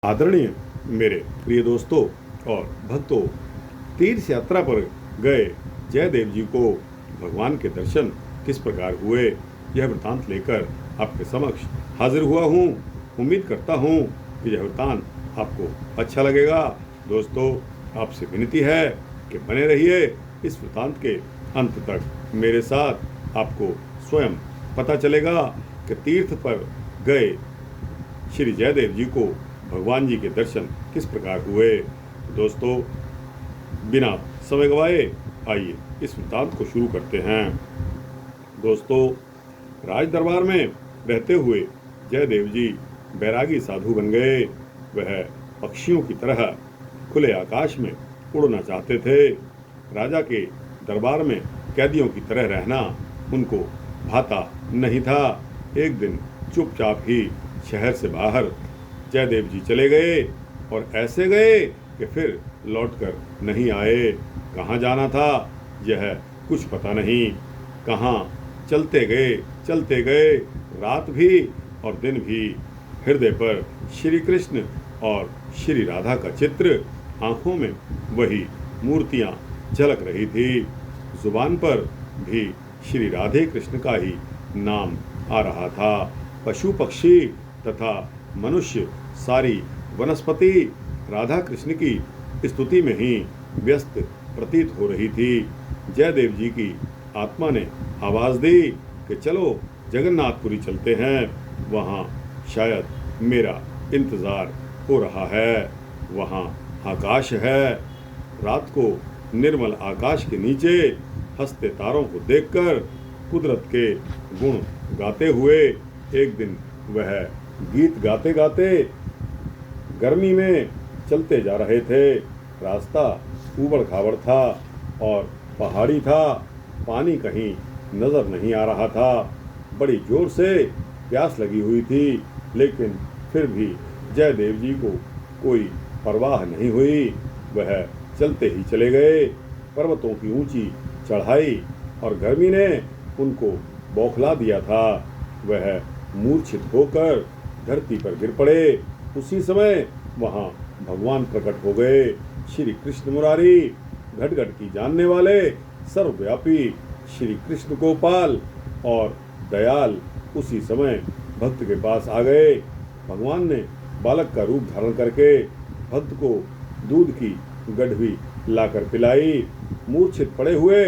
आदरणीय मेरे प्रिय दोस्तों और भक्तों, तीर्थ यात्रा पर गए जयदेव जी को भगवान के दर्शन किस प्रकार हुए, यह वृतांत लेकर आपके समक्ष हाजिर हुआ हूँ। उम्मीद करता हूँ कि यह वृतांत आपको अच्छा लगेगा। दोस्तों, आपसे विनती है कि बने रहिए इस वृतांत के अंत तक मेरे साथ। आपको स्वयं पता चलेगा कि तीर्थ पर गए श्री जयदेव जी को भगवान जी के दर्शन किस प्रकार हुए। दोस्तों, बिना समय गवाए आइए इस वृत्तांत को शुरू करते हैं। दोस्तों, राज दरबार में रहते हुए जयदेव जी बैरागी साधु बन गए। वह पक्षियों की तरह खुले आकाश में उड़ना चाहते थे। राजा के दरबार में कैदियों की तरह रहना उनको भाता नहीं था। एक दिन चुपचाप ही शहर से बाहर जयदेव जी चले गए और ऐसे गए कि फिर लौटकर नहीं आए। कहाँ जाना था यह कुछ पता नहीं। कहाँ चलते गए रात भी और दिन भी। हृदय पर श्री कृष्ण और श्री राधा का चित्र, आंखों में वही मूर्तियाँ झलक रही थी। जुबान पर भी श्री राधे कृष्ण का ही नाम आ रहा था। पशु पक्षी तथा मनुष्य, सारी वनस्पति राधा कृष्ण की स्तुति में ही व्यस्त प्रतीत हो रही थी। जयदेव जी की आत्मा ने आवाज दी कि चलो जगन्नाथपुरी चलते हैं, वहाँ शायद मेरा इंतजार हो रहा है। वहाँ आकाश है। रात को निर्मल आकाश के नीचे हंसते तारों को देखकर कुदरत के गुण गाते हुए एक दिन वह गीत गाते गाते गर्मी में चलते जा रहे थे। रास्ता ऊबड़ खाबड़ था और पहाड़ी था। पानी कहीं नजर नहीं आ रहा था। बड़ी जोर से प्यास लगी हुई थी, लेकिन फिर भी जयदेव जी को कोई परवाह नहीं हुई। वह चलते ही चले गए। पर्वतों की ऊंची चढ़ाई और गर्मी ने उनको बौखला दिया था। वह मूर्छित होकर धरती पर गिर पड़े। उसी समय वहाँ भगवान प्रकट हो गए। श्री कृष्ण मुरारी, घट घट की जानने वाले, सर्वव्यापी श्री कृष्ण गोपाल और दयाल उसी समय भक्त के पास आ गए। भगवान ने बालक का रूप धारण करके भक्त को दूध की गड़वी लाकर पिलाई। मूर्छित पड़े हुए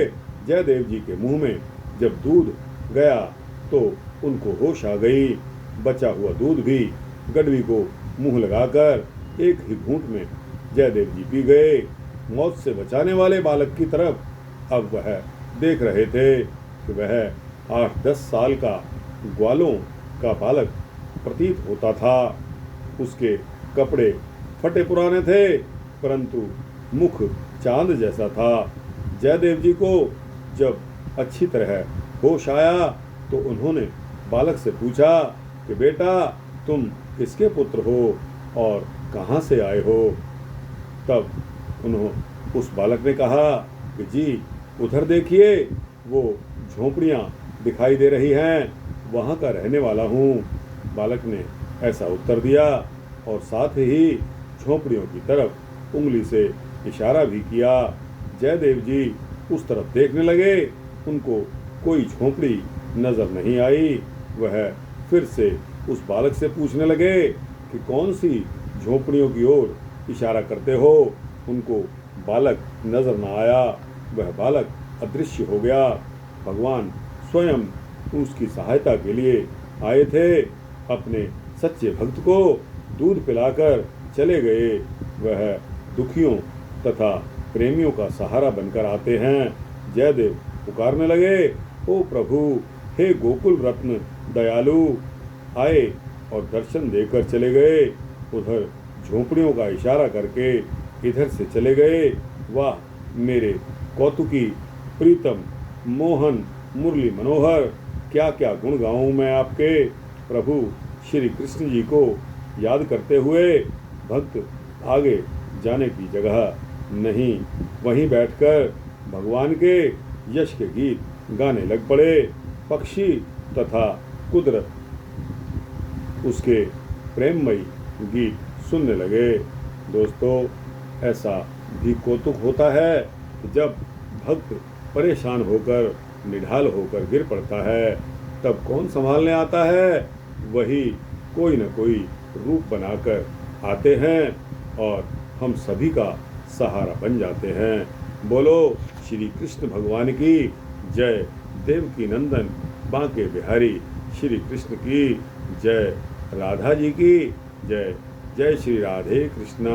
जयदेव जी के मुंह में जब दूध गया तो उनको होश आ गई। बचा हुआ दूध भी गड़वी को मुंह लगाकर एक ही घूंट में जयदेव जी पी गए। मौत से बचाने वाले बालक की तरफ अब वह देख रहे थे कि वह 8-10 साल का ग्वालों का बालक प्रतीत होता था। उसके कपड़े फटे पुराने थे, परंतु मुख चांद जैसा था। जयदेव जी को जब अच्छी तरह होश आया तो उन्होंने बालक से पूछा कि बेटा, तुम किसके पुत्र हो और कहाँ से आए हो। तब उस बालक ने कहा कि जी, उधर देखिए, वो झोंपड़ियाँ दिखाई दे रही हैं, वहाँ का रहने वाला हूँ। बालक ने ऐसा उत्तर दिया और साथ ही झोंपड़ियों की तरफ उंगली से इशारा भी किया। जयदेव जी उस तरफ देखने लगे। उनको कोई झोंपड़ी नजर नहीं आई। वह फिर से उस बालक से पूछने लगे कि कौन सी झोंपड़ियों की ओर इशारा करते हो। उनको बालक नजर न आया। वह बालक अदृश्य हो गया। भगवान स्वयं उसकी सहायता के लिए आए थे। अपने सच्चे भक्त को दूध पिलाकर चले गए। वह दुखियों तथा प्रेमियों का सहारा बनकर आते हैं। जयदेव पुकारने लगे, ओ प्रभु, हे गोकुल रत्न दयालु। आए और दर्शन देकर चले गए। उधर झोंपड़ियों का इशारा करके इधर से चले गए। वाह मेरे कौतुकी प्रीतम मोहन मुरली मनोहर, क्या क्या गुण गाऊं मैं आपके। प्रभु श्री कृष्ण जी को याद करते हुए भक्त आगे जाने की जगह नहीं, वहीं बैठकर भगवान के यश के गीत गाने लग पड़े। पक्षी तथा कुदरत उसके प्रेममयी गीत सुनने लगे। दोस्तों, ऐसा भी कौतुक होता है कि जब भक्त परेशान होकर निढाल होकर गिर पड़ता है, तब कौन संभालने आता है? वही कोई न कोई रूप बनाकर आते हैं और हम सभी का सहारा बन जाते हैं। बोलो श्री कृष्ण भगवान की जय। देवकी नंदन बांके बिहारी श्री कृष्ण की जय। राधा जी की जय। जय श्री राधे कृष्णा।